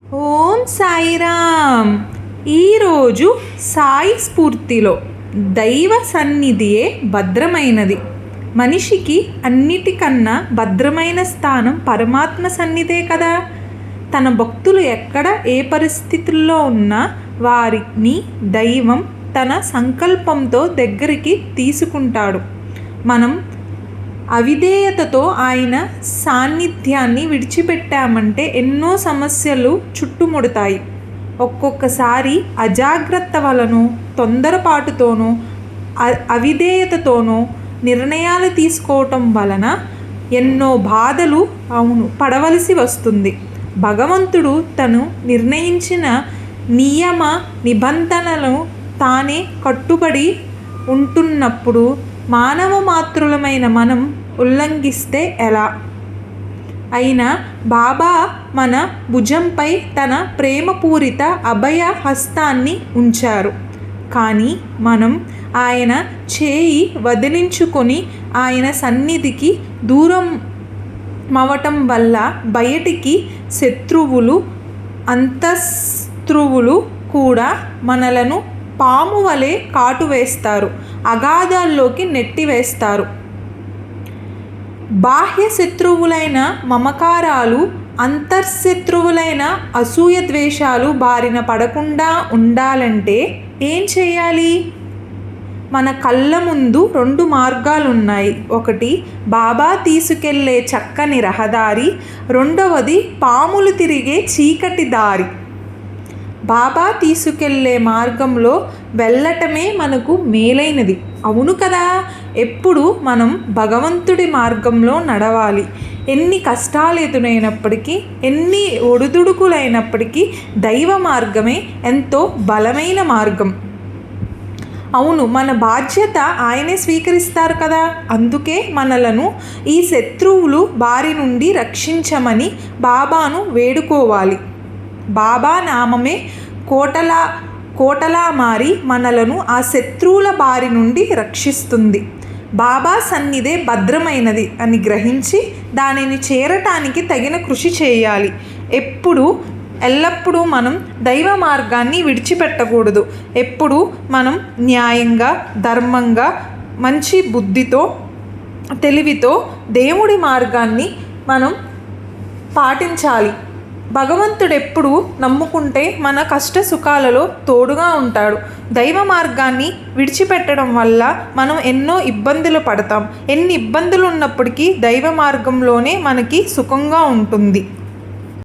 ఓం సాయిరామ్. ఈరోజు సాయి స్ఫూర్తిలో దైవ సన్నిధియే భద్రమైనది. మనిషికి అన్నిటికన్నా భద్రమైన స్థానం పరమాత్మ సన్నిధే కదా. తన భక్తులు ఎక్కడ ఏ పరిస్థితుల్లో ఉన్నా వారిని దైవం తన సంకల్పంతో దగ్గరికి తీసుకుంటాడు. మనం అవిధేయతతో ఆయన సాన్నిధ్యాన్ని విడిచిపెట్టామంటే ఎన్నో సమస్యలు చుట్టుముడతాయి. ఒక్కొక్కసారి అజాగ్రత్త వలనో, తొందరపాటుతోనో, అవిధేయతతోనో నిర్ణయాలు తీసుకోవటం వలన ఎన్నో బాధలు పడవలసి వస్తుంది. భగవంతుడు తను నిర్ణయించిన నియమ నిబంధనలను తానే కట్టుబడి ఉంటున్నప్పుడు మానవ మాతృలమైన మనం ఉల్లంఘిస్తే ఎలా? అయినా బాబా మన భుజంపై తన ప్రేమపూరిత అభయ హస్తాన్ని ఉంచారు. కానీ మనం ఆయన చేయి వదిలించుకొని ఆయన సన్నిధికి దూరం అవటం వల్ల బయటికి శత్రువులు, అంతఃశత్రువులు కూడా మనలను పాము వలె కాటు వేస్తారు, అగాధాల్లోకి నెట్టివేస్తారు. బాహ్య శత్రువులైన మమకారాలు, అంతర్శత్రువులైన అసూయ ద్వేషాలు బారిన పడకుండా ఉండాలంటే ఏం చేయాలి? మన కళ్ళ ముందు 2 మార్గాలున్నాయి. ఒకటి బాబా తీసుకెళ్లే చక్కని రహదారి, రెండవది పాములు తిరిగే చీకటి దారి. బాబా తీసుకెళ్లే మార్గంలో వెళ్ళటమే మనకు మేలైనది. అవును కదా. ఎప్పుడు మనం భగవంతుడి మార్గంలో నడవాలి. ఎన్ని కష్టాలు ఎదురైనప్పటికీ, ఎన్ని ఒడిదుడుకులైనప్పటికీ దైవ మార్గమే ఎంతో బలమైన మార్గం. అవును, మన బాధ్యత ఆయనే స్వీకరిస్తారు కదా. అందుకే మనలను ఈ శత్రువులు బారి నుండి రక్షించమని బాబాను వేడుకోవాలి. బాబా నామమే కోటలా మారి మనలను ఆ శత్రువుల బారి నుండి రక్షిస్తుంది. బాబా సన్నిధే భద్రమైనది అని గ్రహించి దానిని చేరటానికి తగిన కృషి చేయాలి. ఎల్లప్పుడూ మనం దైవ మార్గాన్ని విడిచిపెట్టకూడదు. ఎప్పుడు మనం న్యాయంగా, ధర్మంగా, మంచి బుద్ధితో, తెలివితో దేవుడి మార్గాన్ని మనం పాటించాలి. భగవంతుడెప్పుడు నమ్ముకుంటే మన కష్ట సుఖాలలో తోడుగా ఉంటాడు. దైవ మార్గాన్ని విడిచిపెట్టడం వల్ల మనం ఎన్నో ఇబ్బందులు పడతాం. ఎన్ని ఇబ్బందులు ఉన్నప్పటికీ దైవ మార్గంలోనే మనకి సుఖంగా ఉంటుంది.